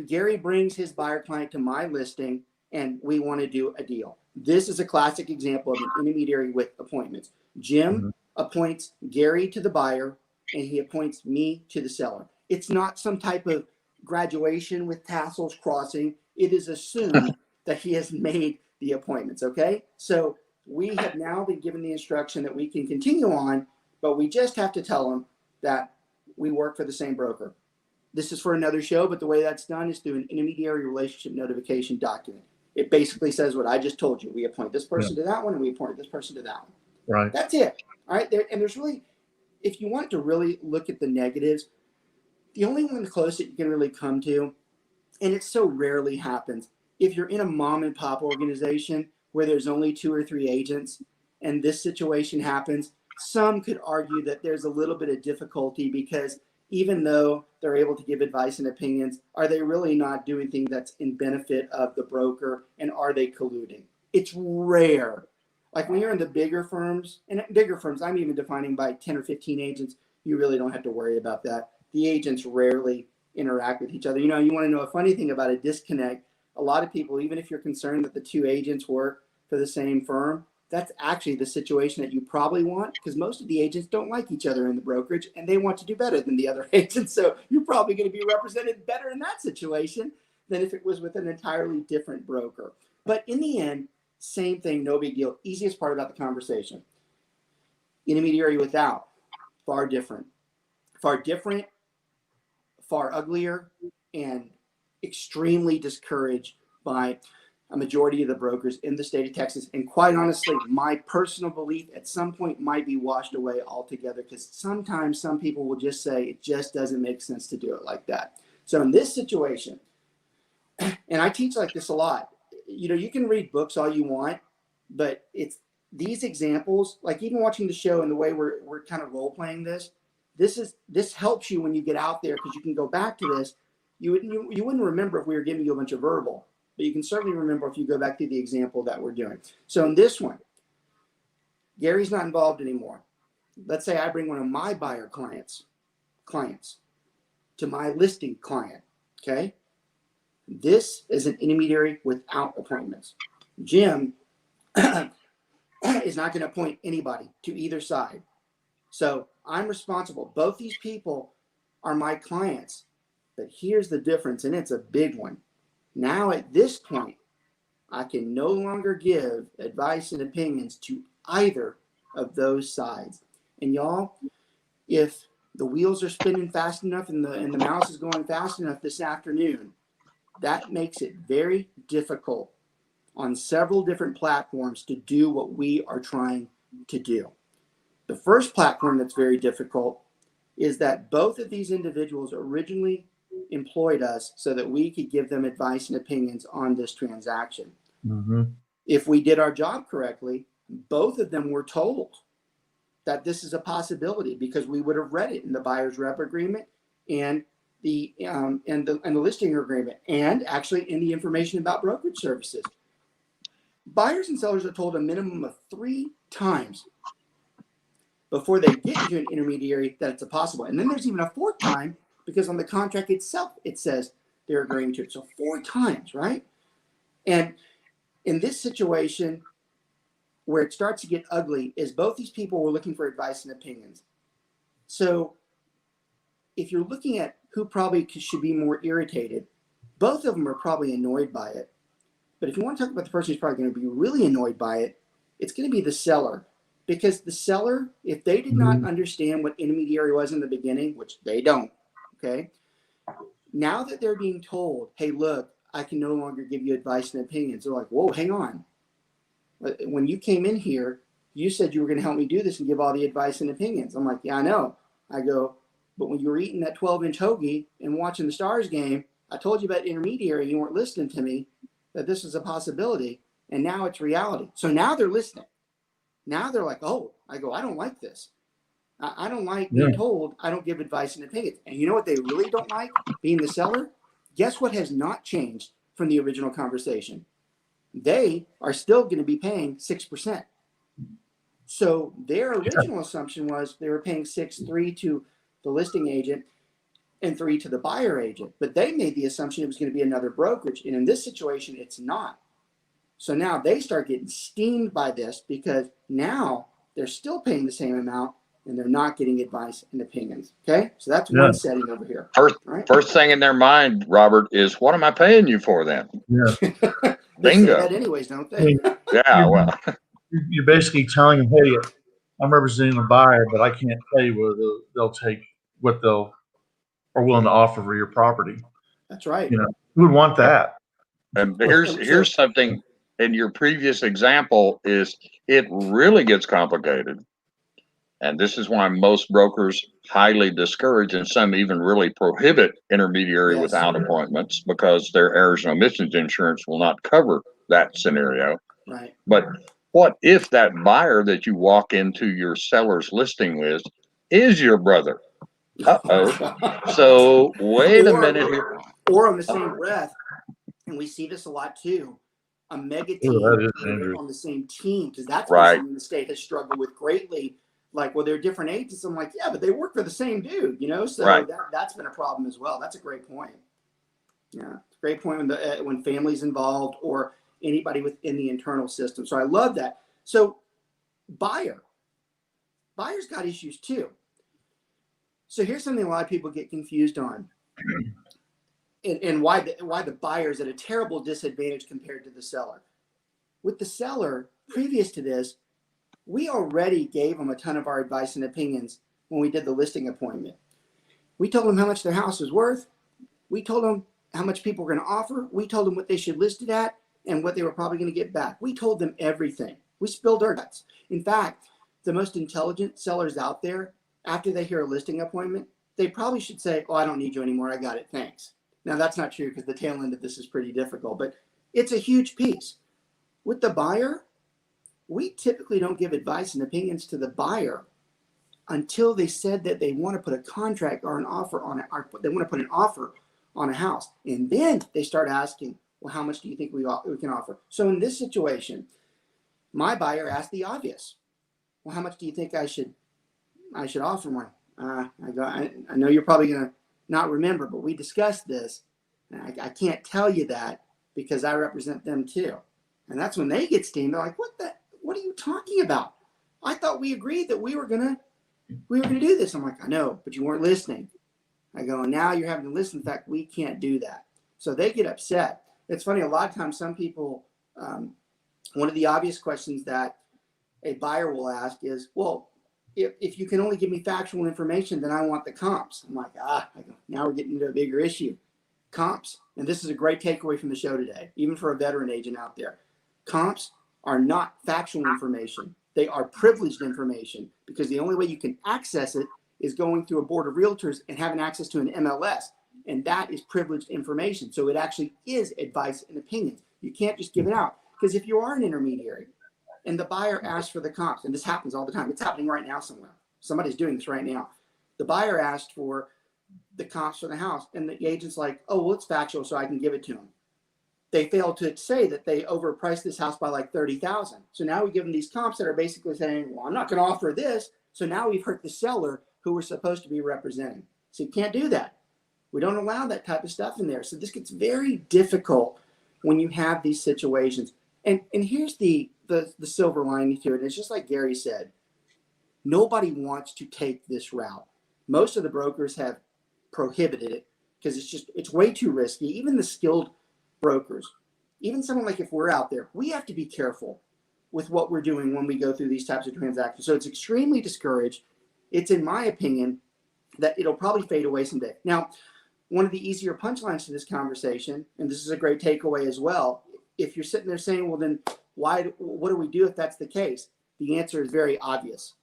Gary brings his buyer client to my listing, and we want to do a deal. This is a classic example of an intermediary with appointments. Jim appoints Gary to the buyer, and he appoints me to the seller. It's not some type of graduation with tassels crossing. It is assumed that he has made the appointments, okay? So we have now been given the instruction that we can continue on, but we just have to tell him that we work for the same broker. This is for another show, but the way that's done is through an intermediary relationship notification document. It basically says what I just told you. We appoint this person to that one, and we appoint this person to that one. Right. That's it. All right. And there's really, if you want to really look at the negatives, the only one close that you can really come to, and it so rarely happens, if you're in a mom and pop organization where there's only 2 or 3 agents and this situation happens, some could argue that there's a little bit of difficulty because even though they're able to give advice and opinions, are they really not doing things that's in benefit of the broker, and are they colluding? It's rare. Like when you're in the bigger firms, and bigger firms, I'm even defining by 10 or 15 agents, you really don't have to worry about that. The agents rarely interact with each other. You know, you want to know a funny thing about a disconnect. A lot of people, even if you're concerned that the 2 agents work for the same firm, that's actually the situation that you probably want, because most of the agents don't like each other in the brokerage and they want to do better than the other agents. So you're probably going to be represented better in that situation than if it was with an entirely different broker. But in the end, same thing, no big deal. Easiest part about the conversation. Intermediary without, far different, far uglier, and extremely discouraged by a majority of the brokers in the state of Texas. And quite honestly, my personal belief at some point might be washed away altogether, because sometimes some people will just say it just doesn't make sense to do it like that. So in this situation, and I teach like this a lot, you know, you can read books all you want, but it's these examples, like even watching the show and the way we're kind of role playing this helps you when you get out there, because you can go back to this. You wouldn't remember if we were giving you a bunch of verbal, but you can certainly remember if you go back to the example that we're doing. So in this one, Gary's not involved anymore. Let's say I bring one of my buyer clients to my listing client, okay? This is an intermediary without appointments. Jim is not going to appoint anybody to either side. So I'm responsible. Both these people are my clients, but here's the difference, and it's a big one. Now at this point, I can no longer give advice and opinions to either of those sides. And y'all, if the wheels are spinning fast enough and the mouse is going fast enough this afternoon, that makes it very difficult on several different platforms to do what we are trying to do. The first platform that's very difficult is that both of these individuals originally employed us so that we could give them advice and opinions on this transaction. Mm-hmm. If we did our job correctly, both of them were told that this is a possibility, because we would have read it in the buyer's rep agreement and the listing agreement, and actually in the information about brokerage services. Buyers and sellers are told a minimum of 3 times before they get into an intermediary that it's a possible. And then there's even a 4th time, because on the contract itself, it says they're agreeing to it. So 4 times, right? And in this situation, where it starts to get ugly is both these people were looking for advice and opinions. So if you're looking at who probably should be more irritated, both of them are probably annoyed by it. But if you want to talk about the person who's probably going to be really annoyed by it, it's going to be the seller. Because the seller, if they did not understand what intermediary was in the beginning, which they don't, okay, now that they're being told, hey, look, I can no longer give you advice and opinions, they're like, whoa, hang on. When you came in here, you said you were going to help me do this and give all the advice and opinions. I'm like, yeah, I know. I go, but when you were eating that 12-inch hoagie and watching the Stars game, I told you about intermediary. You weren't listening to me, that this was a possibility, and now it's reality. So now they're listening. Now they're like, oh, I go, I don't like this. I don't like being told I don't give advice and opinions. And you know what they really don't like? Being the seller? Guess what has not changed from the original conversation? They are still going to be paying 6%. So their original assumption was they were paying 3 to the listing agent and 3 to the buyer agent. But they made the assumption it was going to be another brokerage. And in this situation, it's not. So now they start getting steamed by this, because now they're still paying the same amount and they're not getting advice and opinions. Okay? So that's one setting over here. First thing in their mind, Robert, is what am I paying you for then? Yeah. They say Bingo. that anyways, don't they? Yeah, well. You're basically telling them, hey, I'm representing the buyer, but I can't tell you whether they'll take what they'll are willing to offer for your property. That's right. You know, who would want that? And here's something in your previous example is it really gets complicated. And this is why most brokers highly discourage, and some even really prohibit intermediary without appointments, because their errors and omissions insurance will not cover that scenario. Right. But what if that buyer that you walk into your seller's listing with is your brother? Uh-oh. So wait a minute here. Or on the same breath, and we see this a lot too, a mega team on the same team, because that's something the state has struggled with greatly. Like, well, they're different agents. I'm like, yeah, but they work for the same dude, you know? So that's been a problem as well. That's a great point. Yeah, it's a great point when family's involved or anybody within the internal system. So I love that. So buyer's got issues too. So here's something a lot of people get confused on, and why the buyer is at a terrible disadvantage compared to the seller. With the seller, previous to this, we already gave them a ton of our advice and opinions when we did the listing appointment. We told them how much their house was worth. We told them how much people were going to offer. We told them what they should list it at. and what they were probably going to get back. We told them everything. We spilled our guts. In fact, the most intelligent sellers out there, after they hear a listing appointment, they probably should say, oh, I don't need you anymore. I got it. Thanks. Now, that's not true because the tail end of this is pretty difficult, but it's a huge piece. With the buyer, we typically don't give advice and opinions to the buyer until they said that they want to put a contract or an offer on it, or they want to put an offer on a house. And then they start asking, well, how much do you think we can offer? So in this situation, my buyer asked the obvious. Well, how much do you think I should offer one? I know you're probably going to not remember, but we discussed this. And I can't tell you that because I represent them too. And that's when they get steamed. They're like, what are you talking about? I thought we agreed that we were gonna do this. I'm like, I know, but you weren't listening. I go, and now you're having to listen. In fact, we can't do that. So they get upset. It's funny, a lot of times some people, one of the obvious questions that a buyer will ask is, well, if you can only give me factual information, then I want the comps. I'm like, now we're getting into a bigger issue. Comps, and this is a great takeaway from the show today, even for a veteran agent out there. Comps are not factual information. They are privileged information because the only way you can access it is going through a board of realtors and having access to an MLS. And that is privileged information. So it actually is advice and opinions. You can't just give it out. Because if you are an intermediary and the buyer asks for the comps, and this happens all the time, it's happening right now somewhere. Somebody's doing this right now. The buyer asked for the comps for the house, and the agent's like, oh, well, it's factual, so I can give it to him. They failed to say that they overpriced this house by like $30,000. So now we give them these comps that are basically saying, well, I'm not going to offer this. So now we've hurt the seller who we're supposed to be representing. So you can't do that. We don't allow that type of stuff in there. So this gets very difficult when you have these situations. And here's the silver lining to it. It's just like Gary said, nobody wants to take this route. Most of the brokers have prohibited it because it's way too risky. Even the skilled brokers, even someone like if we're out there, we have to be careful with what we're doing when we go through these types of transactions. So it's extremely discouraged. It's, in my opinion, that it'll probably fade away someday. Now, one of the easier punchlines to this conversation, and this is a great takeaway as well, if you're sitting there saying, well, then what do we do if that's the case? The answer is very obvious.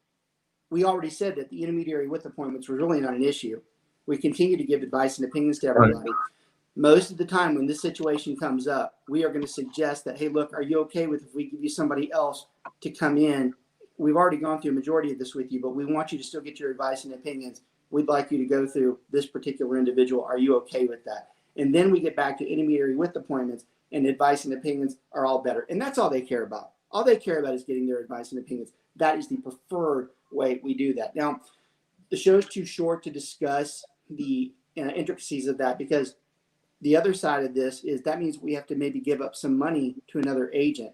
We already said that the intermediary with appointments was really not an issue. We continue to give advice and opinions to everybody. Right. Most of the time when this situation comes up, we are going to suggest that, hey, look, are you okay with if we give you somebody else to come in? We've already gone through a majority of this with you, but we want you to still get your advice and opinions. We'd like you to go through this particular individual. Are you okay with that? And then we get back to intermediary with appointments, and advice and opinions are all better. And that's all they care about. All they care about is getting their advice and opinions. That is the preferred way we do that. Now, the show's too short to discuss the intricacies of that, because the other side of this is that means we have to maybe give up some money to another agent.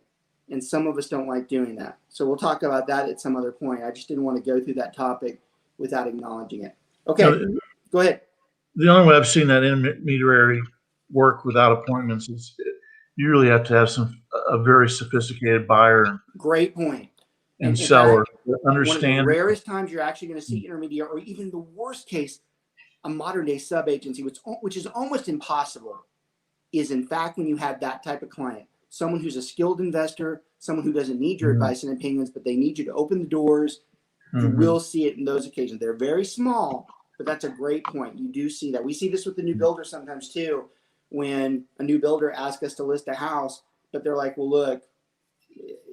And some of us don't like doing that. So we'll talk about that at some other point. I just didn't want to go through that topic without acknowledging it. Okay, go ahead. The only way I've seen that intermediary work without appointments is you really have to have a very sophisticated buyer. Great point. And seller understand. One of the rarest times you're actually going to see intermediary, or even the worst case, a modern day sub-agency, which is almost impossible, is in fact when you have that type of client, someone who's a skilled investor, someone who doesn't need your advice and opinions, but they need you to open the doors. You will see it in those occasions. They're very small, but that's a great point. You do see that. We see this with the new builder sometimes too, when a new builder asks us to list a house, but they're like, well, look,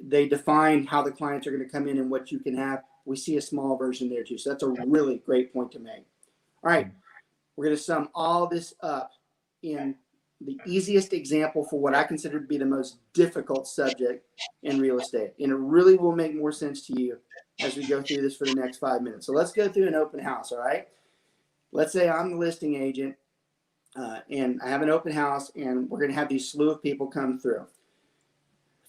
they define how the clients are going to come in and what you can have. We see a small version there too. So that's a really great point to make. All right, we're going to sum all this up in the easiest example for what I consider to be the most difficult subject in real estate. And it really will make more sense to you as we go through this for the next 5 minutes. So let's go through an open house, all right? Let's say I'm the listing agent and I have an open house, and we're going to have these slew of people come through.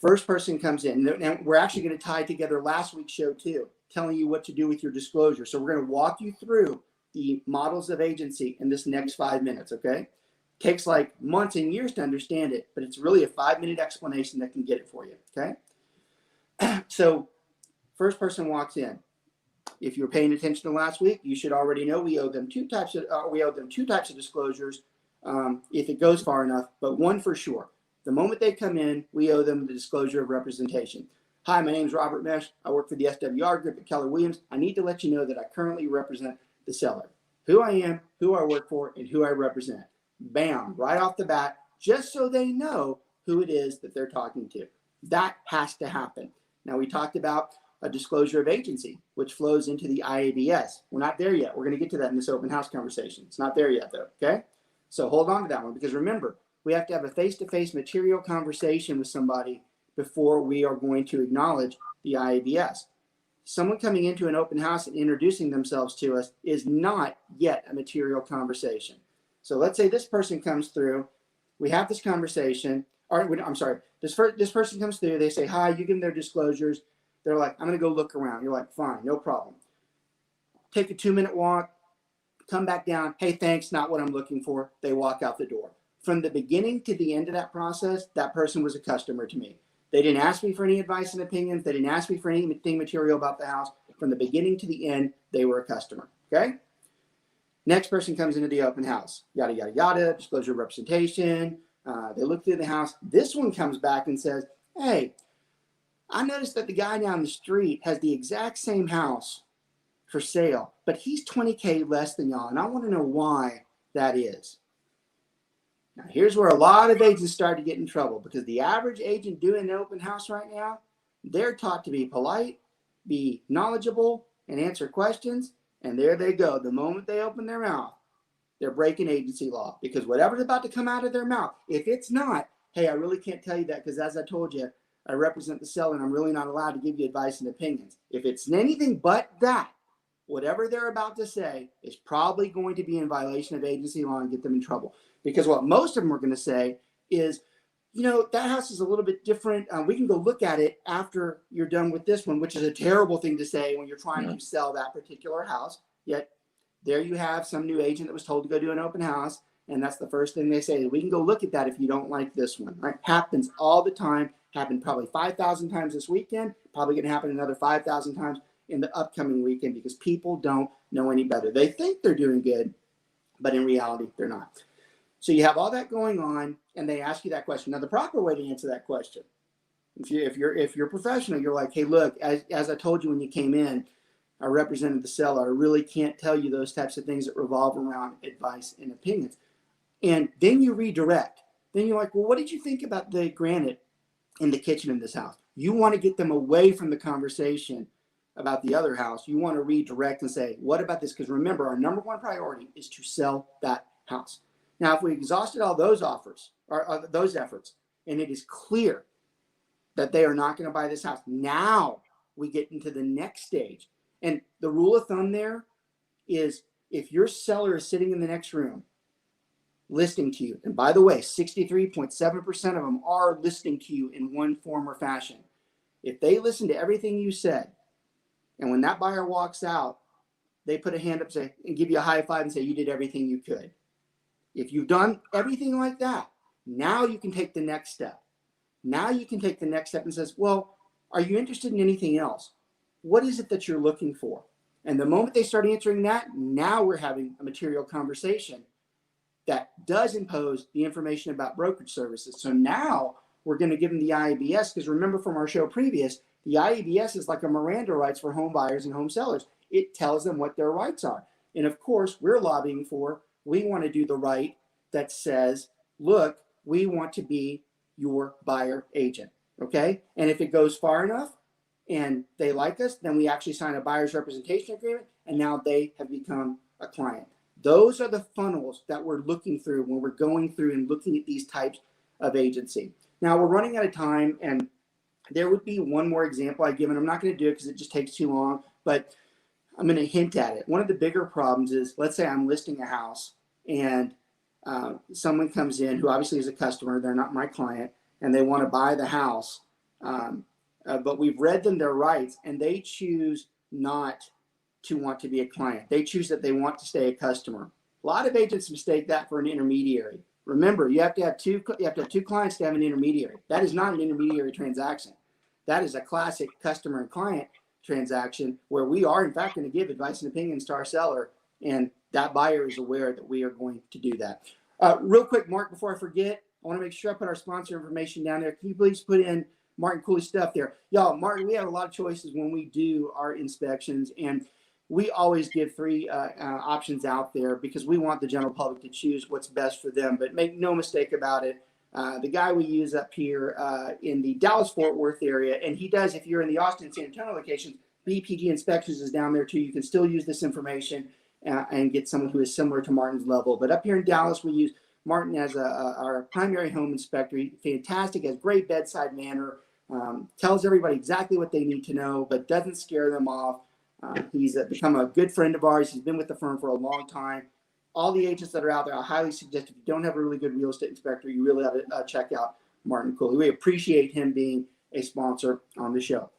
First person comes in. Now, we're actually going to tie together last week's show too, telling you what to do with your disclosure. So we're going to walk you through the models of agency in this next 5 minutes, okay? Takes like months and years to understand it, but it's really a 5-minute explanation that can get it for you, okay? So first person walks in. If you were paying attention to last week, you should already know we owe them two types of disclosures if it goes far enough, but one for sure. The moment they come in, we owe them the disclosure of representation. Hi, my name is Robert Mesh. I work for the SWR Group at Keller Williams. I need to let you know that I currently represent the seller. Who I am, who I work for, and who I represent. Bam, right off the bat, just so they know who it is that they're talking to. That has to happen. Now, we talked about a disclosure of agency, which flows into the IABS. We're not there yet. We're going to get to that in this open house conversation. It's not there yet, though, okay? So hold on to that one, because remember, we have to have a face-to-face material conversation with somebody before we are going to acknowledge the IABS. Someone coming into an open house and introducing themselves to us is not yet a material conversation. So let's say this person comes through, we have this conversation, or I'm sorry, this person comes through, they say hi, you give them their disclosures, they're like, I'm going to go look around. You're like, fine, no problem. Take a 2-minute walk, come back down, hey, thanks, not what I'm looking for. They walk out the door. From the beginning to the end of that process, that person was a customer to me. They didn't ask me for any advice and opinions. They didn't ask me for anything material about the house. From the beginning to the end, they were a customer, okay? Next person comes into the open house, yada, yada, yada, disclosure of representation. They look through the house. This one comes back and says, hey, I noticed that the guy down the street has the exact same house for sale, but he's $20K less than y'all, and I want to know why that is. Now, here's where a lot of agents start to get in trouble, because the average agent doing an open house right now, they're taught to be polite, be knowledgeable, and answer questions, and there they go. The moment they open their mouth, they're breaking agency law, because whatever's about to come out of their mouth, if it's not, hey, I really can't tell you that because, as I told you, I represent the seller and I'm really not allowed to give you advice and opinions. If it's anything but that, whatever they're about to say is probably going to be in violation of agency law and get them in trouble. Because what most of them are going to say is, you know, that house is a little bit different. We can go look at it after you're done with this one, which is a terrible thing to say when you're trying to sell that particular house. Yet there you have some new agent that was told to go do an open house, and that's the first thing they say. We can go look at that if you don't like this one. Right? Happens all the time. Happened probably 5,000 times this weekend. Probably going to happen another 5,000 times in the upcoming weekend, because people don't know any better. They think they're doing good, but in reality, they're not. So you have all that going on, and they ask you that question. Now, the proper way to answer that question, if you're professional, you're like, hey, look, as I told you when you came in, I represented the seller. I really can't tell you those types of things that revolve around advice and opinions. And then you redirect. Then you're like, well, what did you think about the granite in the kitchen in this house? You want to get them away from the conversation about the other house. You want to redirect and say, what about this? Because remember, our number one priority is to sell that house. Now, if we exhausted all those offers or those efforts, and it is clear that they are not going to buy this house, now we get into the next stage. And the rule of thumb there is, if your seller is sitting in the next room listening to you, and by the way, 63.7% of them are listening to you in one form or fashion. If they listen to everything you said, and when that buyer walks out, they put a hand up and give you a high five and say, you did everything you could. If you've done everything like that, now you can take the next step. Now you can take the next step and says, well, are you interested in anything else? What is it that you're looking for? And the moment they start answering that, now we're having a material conversation that does impose the information about brokerage services. So now we're going to give them the IABS, because remember from our show previous, the IABS is like a Miranda rights for home buyers and home sellers. It tells them what their rights are. And of course, we're lobbying for, we want to do the right that says, look, we want to be your buyer agent, okay? And if it goes far enough and they like us, then we actually sign a buyer's representation agreement, and now they have become a client. Those are the funnels that we're looking through when we're going through and looking at these types of agency. Now, we're running out of time, and there would be one more example I'd give, and I'm not going to do it because it just takes too long, but I'm going to hint at it. One of the bigger problems is, let's say I'm listing a house, and someone comes in who obviously is a customer, they're not my client, and they want to buy the house, but we've read them their rights, and they choose not to want to be a client. They choose that they want to stay a customer. A lot of agents mistake that for an intermediary. Remember, you have to have two clients to have an intermediary. That is not an intermediary transaction. That is a classic customer and client transaction where we are, in fact, going to give advice and opinions to our seller, and that buyer is aware that we are going to do that. Real quick, Mark, before I forget, I I want to make sure I put our sponsor information down there. Can you please put in Martin Cooley stuff there? Y'all, Martin, we have a lot of choices when we do our inspections, and we always give 3 options out there because we want the general public to choose what's best for them. But make no mistake about it, the guy we use up here in the Dallas-Fort Worth area, and he does, if you're in the Austin, San Antonio locations, BPG Inspections is down there too. You can still use this information and get someone who is similar to Martin's level. But up here in Dallas, we use Martin as our primary home inspector. He's fantastic, has great bedside manner, tells everybody exactly what they need to know, but doesn't scare them off. He's become a good friend of ours. He's been with the firm for a long time. All the agents that are out there, I highly suggest if you don't have a really good real estate inspector, you really ought to check out Martin Cooley. We appreciate him being a sponsor on the show.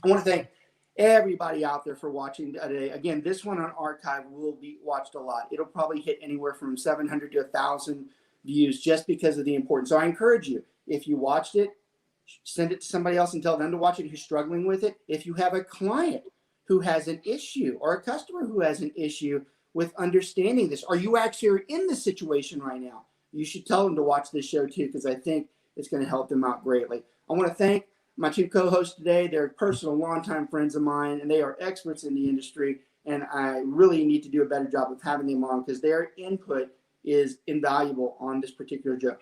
I want to thank everybody out there for watching today. Again, this one on archive will be watched a lot. It'll probably hit anywhere from 700 to 1,000 views just because of the importance. So I encourage you, if you watched it, send it to somebody else and tell them to watch it who's struggling with it. If you have a client who has an issue or a customer who has an issue with understanding this, or you actually are in this situation right now, you should tell them to watch this show too, because I think it's going to help them out greatly. I want to thank my 2 co-hosts today. They're personal, longtime friends of mine, and they are experts in the industry, and I really need to do a better job of having them on because their input is invaluable on this particular show.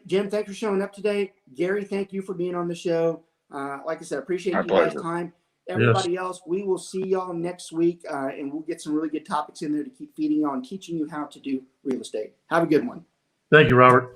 Jim, thanks for showing up today. Gary, thank you for being on the show. Like I said, appreciate you guys' time. Everybody else, we will see y'all next week, and we'll get some really good topics in there to keep feeding y'all and teaching you how to do real estate. Have a good one. Thank you, Robert.